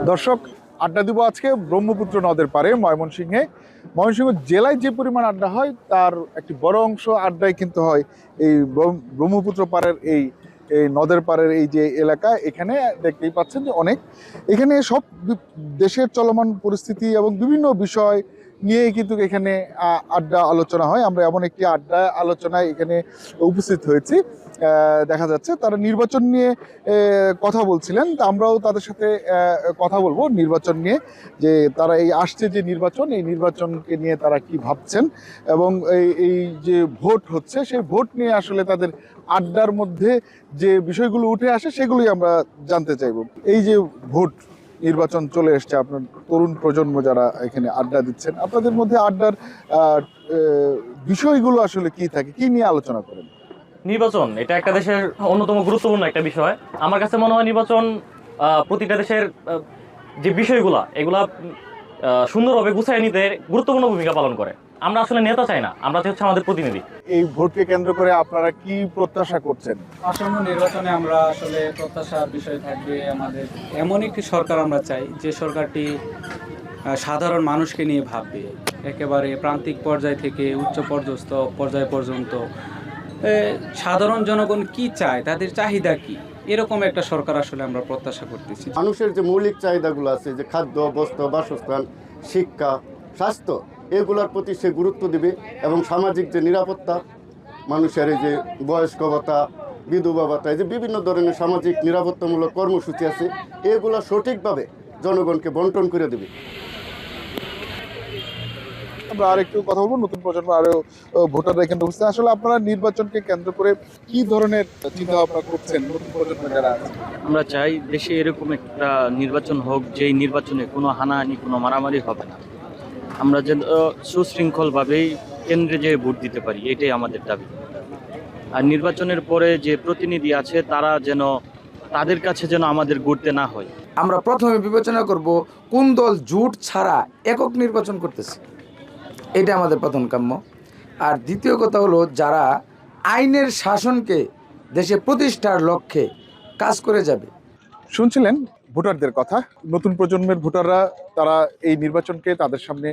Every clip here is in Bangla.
দর্শক, আড্ডা দিব আজকে ব্রহ্মপুত্র নদের পারে ময়মনসিংহ জেলায় যে পরিমাণ আড্ডা হয় তার একটি বড় অংশ আড্ডায় কিন্তু হয় এই ব্রহ্মপুত্র পাড়ের এই এই নদের পাড়ের এই যে এলাকা। এখানে দেখতেই পাচ্ছেন যে এখানে সব দেশের চলমান পরিস্থিতি এবং বিভিন্ন বিষয় নিয়ে কিন্তু এখানে আড্ডা আলোচনা হয়। আমরা এমন একটি আড্ডা আলোচনায় এখানে উপস্থিত হয়েছি। দেখা যাচ্ছে তারা নির্বাচন নিয়ে কথা বলছিলেন, তা আমরাও তাদের সাথে কথা বলবো নির্বাচন নিয়ে, যে তারা এই আসছে যে নির্বাচন, এই নির্বাচনকে নিয়ে তারা কি ভাবছেন এবং এই যে ভোট হচ্ছে সেই ভোট নিয়ে আসলে তাদের আড্ডার মধ্যে যে বিষয়গুলো উঠে আসে সেগুলোই আমরা জানতে চাইব। এই যে ভোট নির্বাচন চলে এসছে, আপনার তরুণ প্রজন্ম যারা এখানে আড্ডা দিচ্ছেন, আপনাদের মধ্যে আড্ডার বিষয়গুলো আসলে কি থাকে, কি নিয়ে আলোচনা করেন? নির্বাচন এটা একটা দেশের অন্যতম গুরুত্বপূর্ণ একটা বিষয়। আমার কাছে মনে হয় নির্বাচন প্রতিটা দেশের যে বিষয়গুলা এগুলা সুন্দরভাবে গুছাই নিতে গুরুত্বপূর্ণ ভূমিকা পালন করে। আমরা আসলে নেতা চাই না, আমরা হচ্ছে আমাদের প্রতিনিধি। এই ভোটকে কেন্দ্র করে আপনারা কি প্রত্যাশা করছেন? আসন্ন নির্বাচনে আমরা আসলে প্রত্যাশার বিষয় থাকবে আমাদের এমন একটি সরকার আমরা চাই যে সরকারটি সাধারণ মানুষকে নিয়ে ভাববে, একেবারে প্রান্তিক পর্যায় থেকে উচ্চ পর্যস্ত পর্যায় পর্যন্ত সাধারণ জনগণ কি চায়, তাদের চাহিদা কি, এরকম একটা সরকার আসলে আমরা প্রত্যাশা করতেছি। মানুষের যে মৌলিক চাহিদাগুলো আছে, যে খাদ্য, বস্ত্র, বাসস্থান, শিক্ষা, স্বাস্থ্য, এগুলোর প্রতি সে গুরুত্ব দিবে এবং সামাজিক যে নিরাপত্তা, মানুষের এই যে বয়স্ক ভাতা, বিধবা ভাতা, এই যে বিভিন্ন ধরনের সামাজিক নিরাপত্তামূলক কর্মসূচি আছে, এগুলো সঠিকভাবে জনগণকে বন্টন করে দেবে। আমরা আরেকটু কথা বলবো, নতুন প্রজন্ম আরো ভোটাররা এখানে উপস্থিত। আসলে আপনারা নির্বাচনকে কেন্দ্র করে কি ধরনের চিন্তা ভাবনা করছেন নতুন প্রজন্ম যারা আছে? আমরা চাই দেশে এরকম একটা নির্বাচন হোক, যেই নির্বাচনে কোনো হানাহানি, কোনো মারামারি হবে না। আমরা যেন সুশৃঙ্খলভাবেই কেন্দ্রে যেয়ে ভোট দিতে পারি, এটাই আমাদের দাবি। আর নির্বাচনের পরে যে প্রতিনিধি আছে তারা যেন, তাদের কাছে যেন আমাদের ঘুরতে না হয়। আমরা প্রথমে বিবেচনা করব কোন দল জোট ছাড়া একক নির্বাচন করতেছে, এটা আমাদের প্রথম কাম্য। আর দ্বিতীয় কথা হলো, যারা আইনের শাসনকে দেশে প্রতিষ্ঠার লক্ষ্যে কাজ করে যাবে। শুনছিলেন ভোটারদের কথা। নতুন প্রজন্মের ভোটাররা তারা এই নির্বাচনকে তাদের সামনে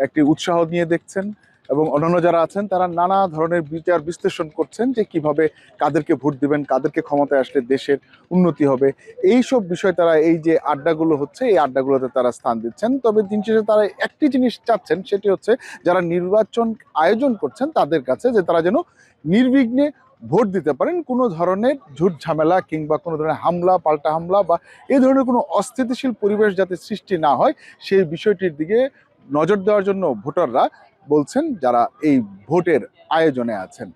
একটি উৎসাহ নিয়ে দেখছেন এবং অন্যান্য যারা আছেন তারা নানা ধরনের বিচার বিশ্লেষণ করছেন যে কিভাবে কাদেরকে ভোট দিবেন, কাদেরকে ক্ষমতায় আসলে দেশের উন্নতি হবে। এই সব বিষয় তারা, এই যে আড্ডাগুলো হচ্ছে এই আড্ডাগুলোতে তারা স্থান দিচ্ছেন। তবে দিন শেষে তারা একটি জিনিস চাচ্ছেন, সেটি হচ্ছে যারা নির্বাচন আয়োজন করছেন তাদের কাছে যে তারা যেন নির্বিঘ্নে ভোট দিতে পারেন, কোনো ধরনের ঝুট ঝামেলা কিংবা কোনো ধরনের হামলা, পাল্টা হামলা বা এই ধরনের কোনো অস্থিতিশীল পরিবেশ যাতে সৃষ্টি না হয় সেই বিষয়টির দিকে নজর দেওয়ার জন্য ভোটাররা বলছেন যারা এই ভোটের আয়োজনে আছেন।